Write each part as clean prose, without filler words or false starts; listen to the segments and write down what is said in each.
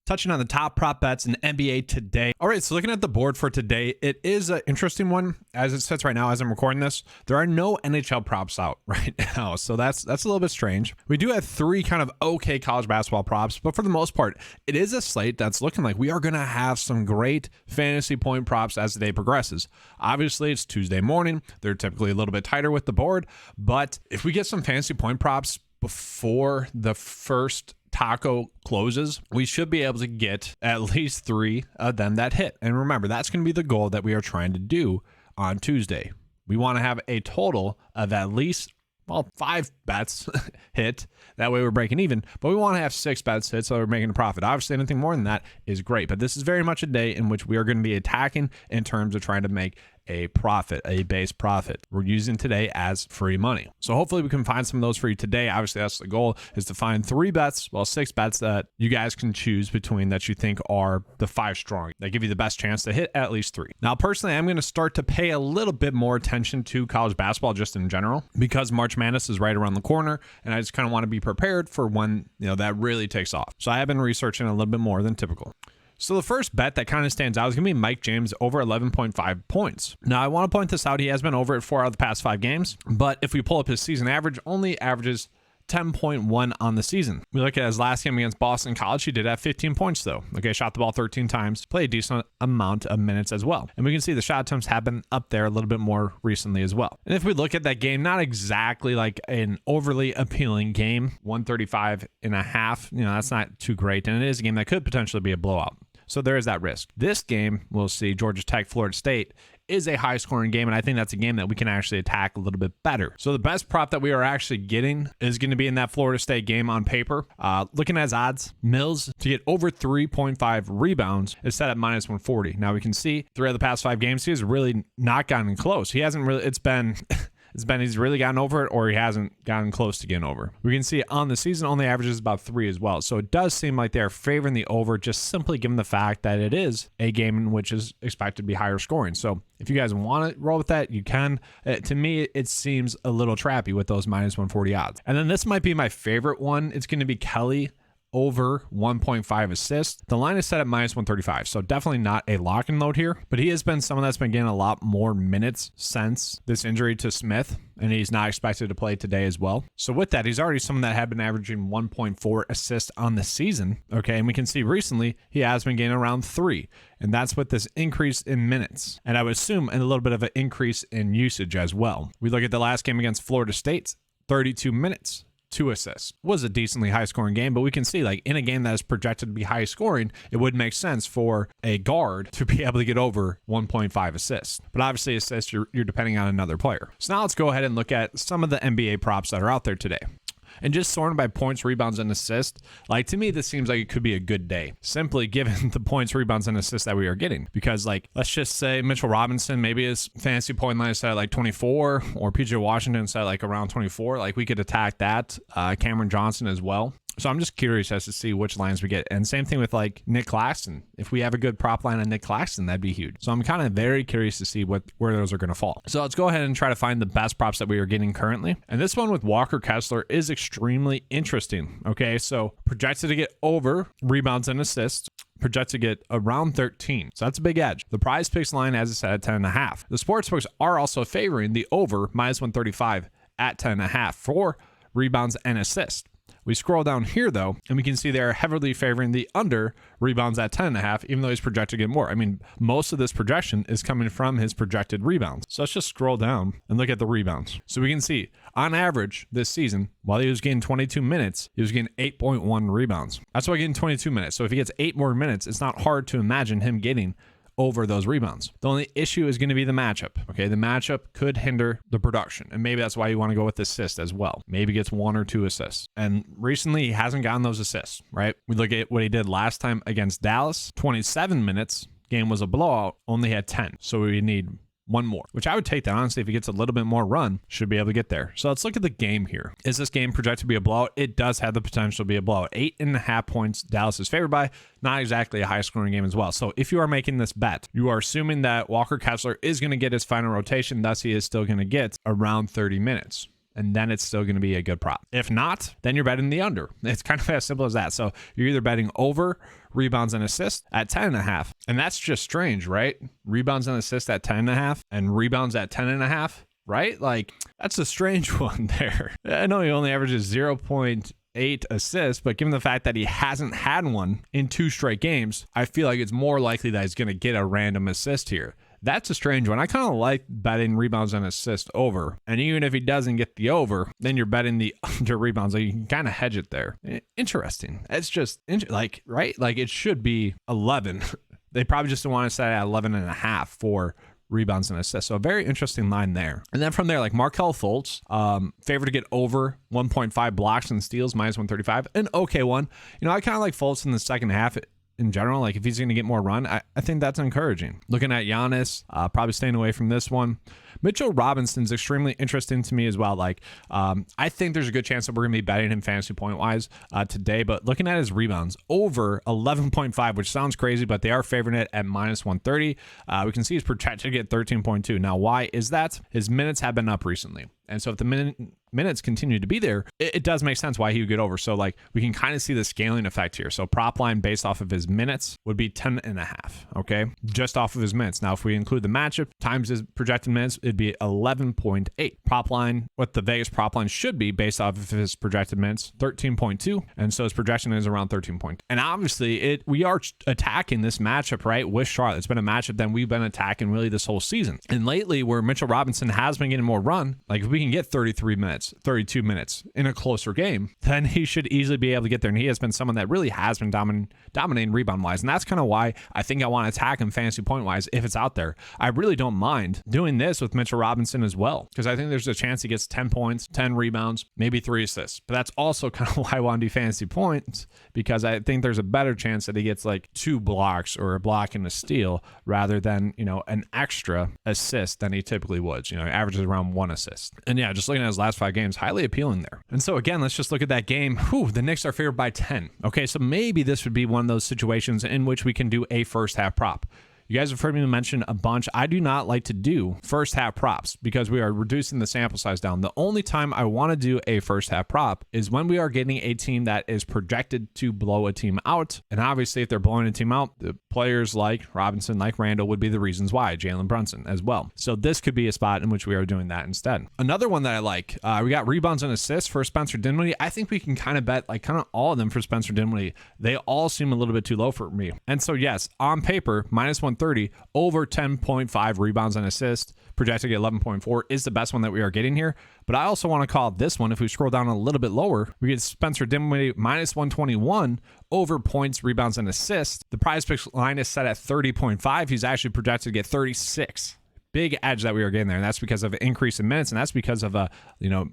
touching on the top prop bets in the NBA today. All right, so looking at the board for today, it is an interesting one as it sits right now as I'm recording this. There are no NHL props out right now, so that's a little bit strange. We do have 3 kind of okay college basketball props, but for the most part, it is a slate that's looking like we are going to have some great fantasy point props as the day progresses. Obviously, it's Tuesday morning. They're typically a little bit tighter with the board, but if we get some fantasy point props before the first taco closes, we should be able to get at least 3 of them that hit. And remember, that's going to be the goal that we are trying to do on Tuesday. We want to have a total of at least 5 bets hit. That way we're breaking even, but we want to have 6 bets hit so we're making a profit. Obviously, anything more than that is great, but this is very much a day in which we are going to be attacking in terms of trying to make a profit, a base profit. We're using today as free money. So hopefully we can find some of those for you today. Obviously, that's the goal, is to find 3 bets, 6 bets that you guys can choose between that you think are the 5 strong, that give you the best chance to hit at least 3. Now, personally, I'm going to start to pay a little bit more attention to college basketball just in general because March Madness is right around the corner, and I just kind of want to be prepared for when that really takes off. So I have been researching a little bit more than typical. So the first bet that kind of stands out is going to be Mike James over 11.5 points. Now, I want to point this out. He has been over it 4 out of the past 5 games, but if we pull up his season average, only averages 10.1 on the season. We look at his last game against Boston College. He did have 15 points though. Okay, shot the ball 13 times, played a decent amount of minutes as well. And we can see the shot attempts have been up there a little bit more recently as well. And if we look at that game, not exactly like an overly appealing game, 135 and a half, that's not too great. And it is a game that could potentially be a blowout. So there is that risk. This game, we'll see, Georgia Tech, Florida State, is a high-scoring game, and I think that's a game that we can actually attack a little bit better. So the best prop that we are actually getting is going to be in that Florida State game on paper. Looking at his odds, Mills to get over 3.5 rebounds is set at minus 140. Now we can see 3 of the past 5 games, he has really not gotten close. He hasn't really, he's really gotten over it, or he hasn't gotten close to getting over. We can see on the season only averages about 3 as well. So it does seem like they're favoring the over, just simply given the fact that it is a game in which is expected to be higher scoring. So if you guys want to roll with that, you can. To me, it seems a little trappy with those minus 140 odds. And then this might be my favorite one. It's going to be Kelly over 1.5 assists. The line is set at minus 135, so definitely not a lock and load here, but he has been someone that's been getting a lot more minutes since this injury to Smith, and he's not expected to play today as well. So with that, he's already someone that had been averaging 1.4 assists on the season, okay, and we can see recently he has been getting around 3, and that's with this increase in minutes, and I would assume a little bit of an increase in usage as well. We look at the last game against Florida State, 32 minutes. 2 assists. Was a decently high scoring game, but we can see like in a game that is projected to be high scoring, it would make sense for a guard to be able to get over 1.5 assists. But obviously assists, you're depending on another player. So now let's go ahead and look at some of the NBA props that are out there today. And just sorting by points, rebounds, and assists, like to me, this seems like it could be a good day, simply given the points, rebounds, and assists that we are getting. Because like, let's just say Mitchell Robinson, maybe his fantasy point line is set at like 24, or PJ Washington set at like around 24. Like we could attack that. Cameron Johnson as well. So I'm just curious as to see which lines we get. And same thing with like Nick Claxton. If we have a good prop line on Nick Claxton, that'd be huge. So I'm kind of very curious to see where those are going to fall. So let's go ahead and try to find the best props that we are getting currently. And this one with Walker Kessler is extremely interesting. Okay, so projected to get over rebounds and assists. Projected to get around 13. So that's a big edge. The PrizePicks line has it set at 10.5. The sportsbooks are also favoring the over minus 135 at 10.5 for rebounds and assists. We scroll down here, though, and we can see they're heavily favoring the under rebounds at 10.5, even though he's projected to get more. I mean, most of this projection is coming from his projected rebounds. So let's just scroll down and look at the rebounds. So we can see, on average, this season, while he was getting 22 minutes, he was getting 8.1 rebounds. That's why getting 22 minutes. So if he gets 8 more minutes, it's not hard to imagine him getting over those rebounds. The only issue is going to be the matchup. Okay, the matchup could hinder the production, and maybe that's why you want to go with assist as well. Maybe gets 1 or 2 assists. And recently he hasn't gotten those assists, right? We look at what he did last time against Dallas, 27 minutes, game was a blowout, only had 10. So we need 1 more, which I would take that. Honestly, if he gets a little bit more run, should be able to get there. So let's look at the game here. Is this game projected to be a blowout? It does have the potential to be a blowout. 8.5 points Dallas is favored by. Not exactly a high scoring game as well. So if you are making this bet, you are assuming that Walker Kessler is going to get his final rotation. Thus, he is still going to get around 30 minutes. and then it's still going to be a good prop. If not, then you're betting the under. It's kind of as simple as that. So you're either betting over rebounds and assists at 10.5. And that's just strange, right? Rebounds and assists at 10.5 and rebounds at 10.5, right? Like, that's a strange one there. I know he only averages 0.8 assists, but given the fact that he hasn't had one in 2 straight games, I feel like it's more likely that he's going to get a random assist here. That's a strange one. I kind of like betting rebounds and assists over. And even if he doesn't get the over, then you're betting the under rebounds. Like, you can kind of hedge it there. Interesting. It's just like, right? Like, it should be 11. They probably just want to set it at 11.5 for rebounds and assists. So a very interesting line there. And then from there, like Markelle Fultz, favorite to get over 1.5 blocks and steals, -135. An okay one. You know, I kind of like Fultz in the second half in general. Like, if he's going to get more run, I think that's encouraging. Looking at Giannis, probably staying away from this one. Mitchell Robinson's extremely interesting to me as well. Like, I think there's a good chance that we're going to be betting him fantasy point-wise today, but looking at his rebounds, over 11.5, which sounds crazy, but they are favoring it at -130. We can see he's projected to get 13.2. Now, why is that? His minutes have been up recently. And so if the minutes continue to be there, it does make sense why he would get over. So like, we can kind of see the scaling effect here. So prop line based off of his minutes would be 10.5. Okay. Just off of his minutes. Now, if we include the matchup times his projected minutes, it'd be 11.8. Prop line, what the Vegas prop line should be based off of his projected minutes, 13.2. And so his projection is around 13. And obviously we are attacking this matchup, right? With Charlotte. It's been a matchup that we've been attacking really this whole season. And lately, where Mitchell Robinson has been getting more run, like if we can get 33 minutes, 32 minutes in a closer game, then he should easily be able to get there. And he has been someone that really has been dominating rebound wise. And that's kind of why I think I want to attack him fantasy point wise if it's out there. I really don't mind doing this with Mitchell Robinson as well, because I think there's a chance he gets 10 points, 10 rebounds, maybe 3 assists. But that's also kind of why I want to do fantasy points, because I think there's a better chance that he gets like 2 blocks or a block and a steal rather than, you know, an extra assist than he typically would. You know, he averages around 1 assist. And yeah, just looking at his last 5 games, highly appealing there. And so again, let's just look at that game. The Knicks are favored by 10. Okay, so maybe this would be one of those situations in which we can do a first half prop. You guys have heard me mention a bunch. I do not like to do first half props because we are reducing the sample size down. The only time I want to do a first half prop is when we are getting a team that is projected to blow a team out. And obviously, if they're blowing a team out, the players like Robinson, like Randall would be the reasons why, Jalen Brunson as well. So this could be a spot in which we are doing that instead. Another one that I like, we got rebounds and assists for Spencer Dinwiddie. I think we can kind of bet like kind of all of them for Spencer Dinwiddie. They all seem a little bit too low for me. And so yes, on paper, -130, over 10.5 rebounds and assists, projected at 11.4 is the best one that we are getting here. But I also want to call this one, if we scroll down a little bit lower, we get Spencer Dinwiddie -121 over points, rebounds, and assists. The PrizePicks line is set at 30.5. He's actually projected to get 36. Big edge that we are getting there, and that's because of an increase in minutes, and that's because of a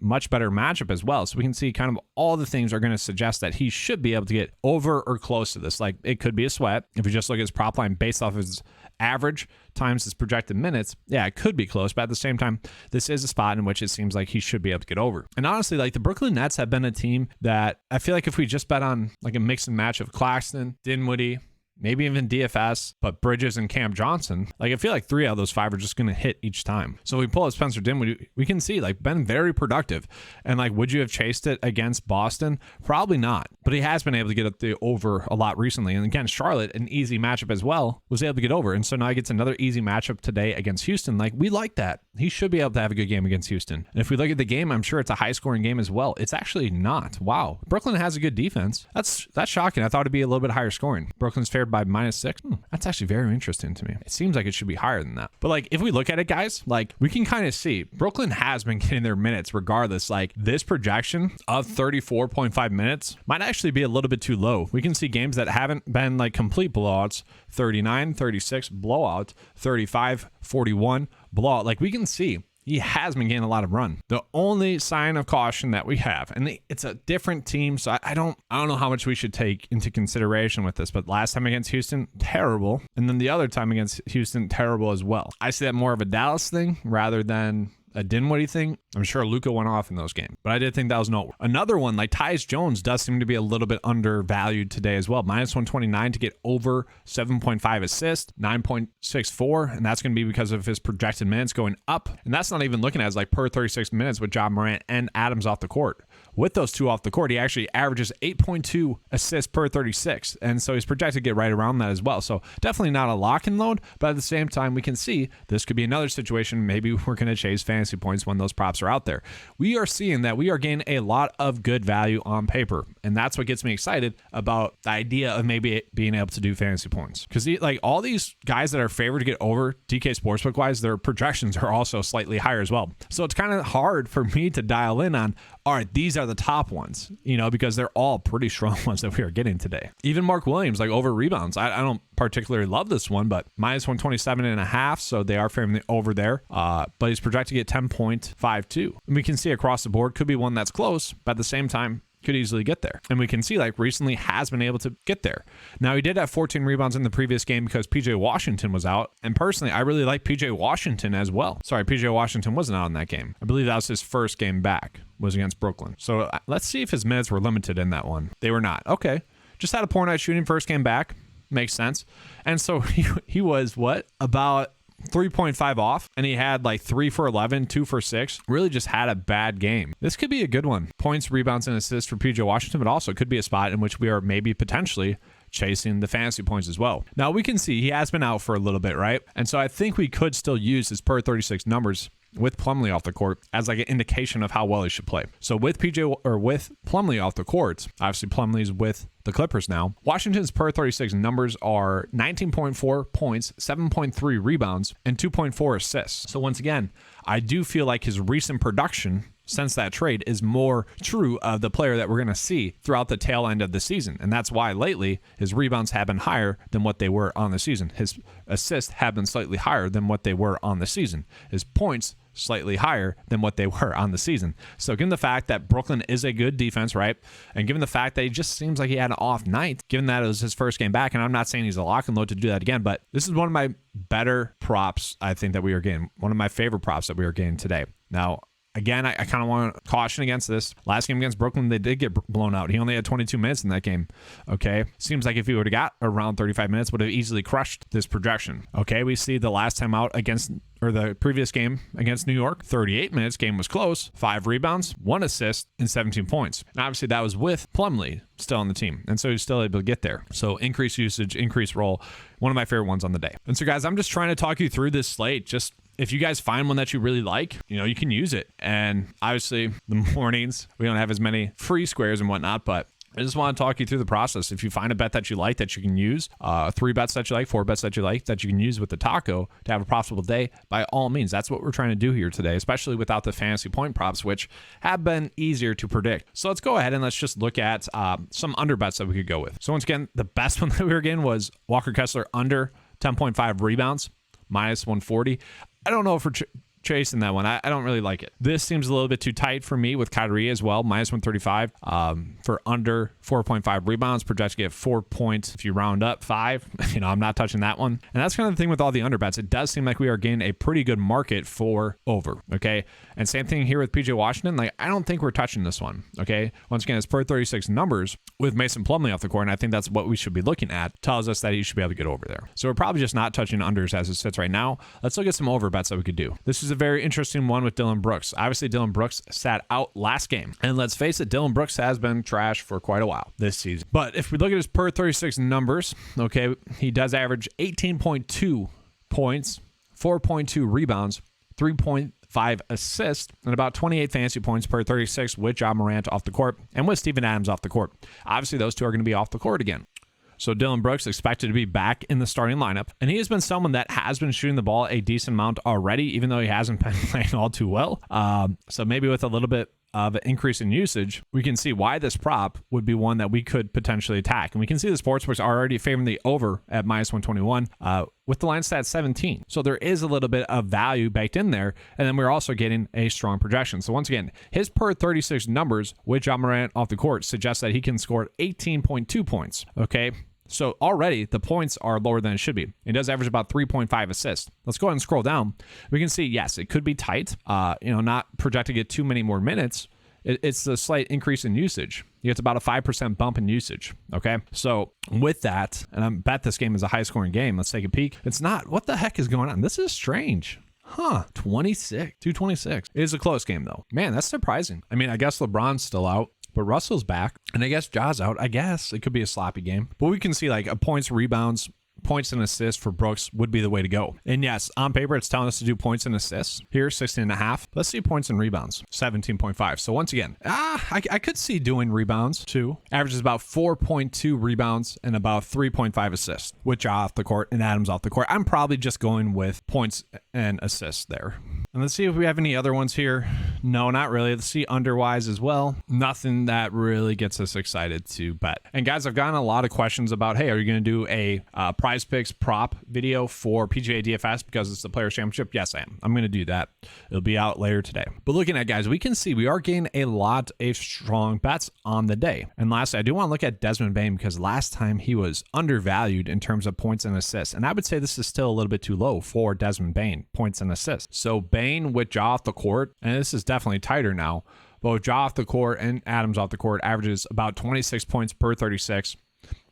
much better matchup as well. So we can see kind of all the things are going to suggest that he should be able to get over or close to this. Like, it could be a sweat if you just look at his prop line based off his average times his projected minutes. Yeah, it could be close, but at the same time, this is a spot in which it seems like he should be able to get over. And honestly, like the Brooklyn Nets have been a team that I feel like if we just bet on like a mix and match of Claxton, Dinwiddie, maybe even DFS, but Bridges and Cam Johnson, like I feel like 3 out of those 5 are just going to hit each time. So we pull up Spencer Dinwiddie, we can see like been very productive. And like, would you have chased it against Boston? Probably not, but he has been able to get up the over a lot recently. And again, Charlotte, an easy matchup as well, was able to get over. And so now he gets another easy matchup today against Houston. Like, we like that. He should be able to have a good game against Houston. And if we look at the game, I'm sure it's a high scoring game as well. It's actually not. Wow. Brooklyn has a good defense. That's shocking. I thought it'd be a little bit higher scoring. Brooklyn's favored by -6. That's actually very interesting to me. It seems like it should be higher than that. But like, if we look at it, guys, like we can kind of see Brooklyn has been getting their minutes regardless. Like, this projection of 34.5 minutes might actually be a little bit too low. We can see games that haven't been like complete blowouts, 39, 36 blowout, 35, 41 blowout. Like, we can see he has been getting a lot of run. The only sign of caution that we have, and it's a different team, so I don't know how much we should take into consideration with this, but last time against Houston, terrible. And then the other time against Houston, terrible as well. I see that more of a Dallas thing rather than Dinwiddie thing, I'm sure Luka went off in those games, but I did think that was noteworthy. Another one, like Tyus Jones, does seem to be a little bit undervalued today as well. -129 to get over 7.5 assists, 9.64, and that's going to be because of his projected minutes going up. And that's not even looking at his like per 36 minutes with Ja Morant and Adams off the court. With those two off the court, he actually averages 8.2 assists per 36. And so he's projected to get right around that as well. So definitely not a lock and load, but at the same time, we can see this could be another situation. Maybe we're going to chase fantasy points when those props are out there. We are seeing that we are getting a lot of good value on paper. And that's what gets me excited about the idea of maybe being able to do fantasy points. Because like all these guys that are favored to get over DK Sportsbook wise, their projections are also slightly higher as well. So it's kind of hard for me to dial in on, all right, these are the top ones, because they're all pretty strong ones that we are getting today. Even Mark Williams, like over rebounds. I don't particularly love this one, but -127.5, so they are favoring the over there. But he's projected to get 10.52. And we can see across the board, could be one that's close, but at the same time, could easily get there. And we can see like recently has been able to get there. Now he did have 14 rebounds in the previous game because PJ Washington was out. And personally, I really like PJ Washington as well. Sorry, PJ Washington wasn't out in that game. I believe that was his first game back, was against Brooklyn. So let's see if his minutes were limited in that one. They were not. Okay. Just had a poor night shooting first game back. Makes sense. And so he was what? About 3.5 off, and he had like 3 for 11, 2 for 6. Really just had a bad game. This could be a good one. Points, rebounds, and assists for PJ Washington, but also could be a spot in which we are maybe potentially chasing the fantasy points as well. Now we can see he has been out for a little bit, right? And so I think we could still use his per 36 numbers with Plumlee off the court as like an indication of how well he should play. So with Plumlee off the court, obviously Plumlee's with the Clippers now. Washington's per 36 numbers are 19.4 points, 7.3 rebounds, and 2.4 assists. So once again, I do feel like his recent production since that trade is more true of the player that we're going to see throughout the tail end of the season. And that's why lately his rebounds have been higher than what they were on the season. His assists have been slightly higher than what they were on the season. His points slightly higher than what they were on the season. So given the fact that Brooklyn is a good defense, right? And given the fact that he just seems like he had an off night, given that it was his first game back, and I'm not saying he's a lock and load to do that again, but this is one of my better props I think that we are getting. One of my favorite props that we are getting today. Now, again, I kind of want to caution against this. Last game against Brooklyn, they did get blown out. He only had 22 minutes in that game. Okay. Seems like if he would have got around 35 minutes, would have easily crushed this projection. Okay. We see the last time out the previous game against New York, 38 minutes, game was close, 5 rebounds, 1 assist, and 17 points. And obviously that was with Plumlee still on the team. And so he's still able to get there. So increased usage, increased role, one of my favorite ones on the day. And so guys, I'm just trying to talk you through this slate. Just if you guys find one that you really like, you can use it. And obviously the mornings, we don't have as many free squares and whatnot, but I just want to talk you through the process. If you find a bet that you like that you can use, 3 bets that you like, 4 bets that you like that you can use with the taco to have a profitable day, by all means, that's what we're trying to do here today, especially without the fantasy point props, which have been easier to predict. So let's go ahead and let's just look at some under bets that we could go with. So once again, the best one that we were getting was Walker Kessler under 10.5 rebounds, -140. I don't know if we're chasing that one. I don't really like it. This seems a little bit too tight for me with Kyrie as well, -135 for under 4.5 rebounds, projected to get 4 points if you round up 5. I'm not touching that one. And that's kind of the thing with all the under bets. It does seem like we are getting a pretty good market for over, okay? And same thing here with PJ Washington. I don't think we're touching this one, okay? Once again, it's per 36 numbers with Mason Plumlee off the court, and I think that's what we should be looking at. Tells us that he should be able to get over there. So we're probably just not touching unders as it sits right now. Let's look at some over bets that we could do. This is a very interesting one with Dylan Brooks. Obviously, Dylan Brooks sat out last game. And let's face it, Dylan Brooks has been trash for quite a while this season. But if we look at his per 36 numbers, okay, he does average 18.2 points, 4.2 rebounds, 3.5 assists, and about 28 fantasy points per 36 with Ja Morant off the court and with Steven Adams off the court. Obviously, those two are going to be off the court again. So Dylan Brooks expected to be back in the starting lineup, and he has been someone that has been shooting the ball a decent amount already, even though he hasn't been playing all too well. So maybe with a little bit of an increase in usage, we can see why this prop would be one that we could potentially attack. And we can see the sportsbooks are already favoring the over at -121 with the line stat 17. So there is a little bit of value baked in there. And then we're also getting a strong projection. So once again, his per 36 numbers with Ja Morant off the court suggests that he can score 18.2 points. Okay. So already the points are lower than it should be. It does average about 3.5 assists. Let's go ahead and scroll down. We can see, yes, it could be tight. Not projected to get too many more minutes. It's a slight increase in usage. You get about a 5% bump in usage. Okay. So with that, and I bet this game is a high scoring game. Let's take a peek. It's not. What the heck is going on? This is strange. 226. It is a close game though. Man, that's surprising. I mean, I guess LeBron's still out, but Russell's back, and I guess Ja's out. I guess it could be a sloppy game, but we can see like a points, rebounds, points and assists for Brooks would be the way to go. And yes, on paper, it's telling us to do points and assists. Here, 16.5. Let's see points and rebounds, 17.5. So once again, I could see doing rebounds too. Averages about 4.2 rebounds and about 3.5 assists with Ja off the court and Adams off the court. I'm probably just going with points and assists there. And let's see if we have any other ones here. No, not really. Let's see underwise as well. Nothing that really gets us excited to bet. And guys, I've gotten a lot of questions about, hey, are you going to do a PrizePicks prop video for PGA DFS because it's the Players Championship? Yes, I am. I'm going to do that. It'll be out later today. But looking at, guys, we can see we are getting a lot of strong bets on the day. And lastly, I do want to look at Desmond Bane because last time he was undervalued in terms of points and assists. And I would say this is still a little bit too low for Desmond Bane, points and assists. So Bane with Ja off the court, and this is definitely tighter now, but with Ja off the court and Adams off the court, averages about 26 points per 36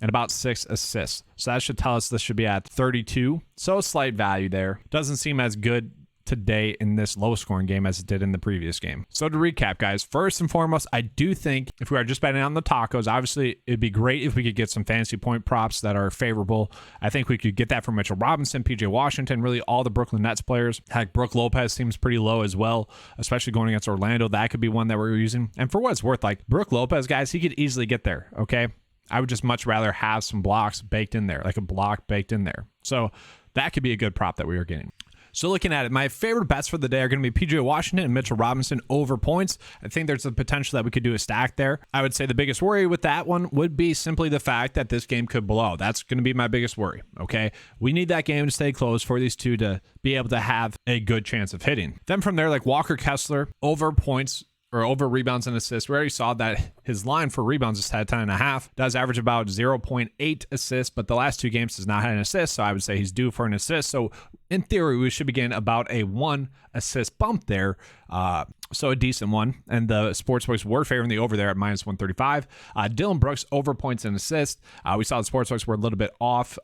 and about 6 assists. So that should tell us this should be at 32. So a slight value there. Doesn't seem as good today in this low scoring game as it did in the previous game. So to recap, guys, first and foremost, I do think if we are just betting on the tacos, obviously it'd be great if we could get some fantasy point props that are favorable. I think we could get that from Mitchell Robinson, PJ Washington, really all the Brooklyn Nets players. Heck, Brook Lopez seems pretty low as well, especially going against Orlando. That could be one that we're using. And for what it's worth, like Brook Lopez, guys, he could easily get there. Okay. I would just much rather have some blocks baked in there, like a block baked in there. So that could be a good prop that we are getting. So looking at it, my favorite bets for the day are going to be PJ Washington and Mitchell Robinson over points. I think there's a potential that we could do a stack there. I would say the biggest worry with that one would be simply the fact that this game could blow. That's going to be my biggest worry, okay? We need that game to stay close for these two to be able to have a good chance of hitting. Then from there, like Walker Kessler over points or over rebounds and assists. We already saw that his line for rebounds is at 10.5. Does average about 0.8 assists, but the last 2 games has not had an assist, so I would say he's due for an assist. So in theory, we should be getting about a 1 assist bump there. So a decent one. And the sportsbooks were favoring the over there at minus 135. Dylan Brooks over points and assists. We saw the sportsbooks were a little bit off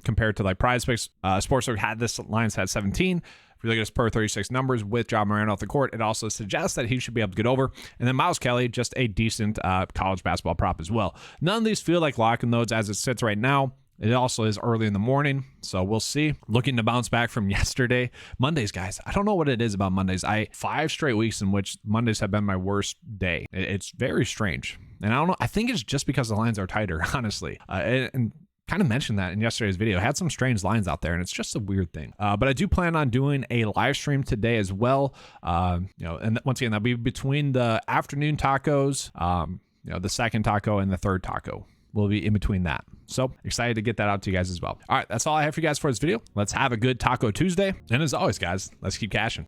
compared to like PrizePicks. Sportsbook had this line at 17. If you look at his per 36 numbers with Ja Morant off the court, it also suggests that he should be able to get over. And then Miles Kelly, just a decent college basketball prop as well. None of these feel like lock and loads as it sits right now. It also is early in the morning, so we'll see. Looking to bounce back from yesterday. Mondays, guys, I don't know what it is about Mondays. 5 straight weeks in which Mondays have been my worst day. It's very strange. And I don't know. I think it's just because the lines are tighter, honestly. And kind of mentioned that in yesterday's video. Had some strange lines out there, and it's just a weird thing. But I do plan on doing a live stream today as well. And once again, that'll be between the afternoon tacos, the second taco and the third taco. We'll be in between that. So excited to get that out to you guys as well. All right, that's all I have for you guys for this video. Let's have a good Taco Tuesday. And as always, guys, let's keep cashing.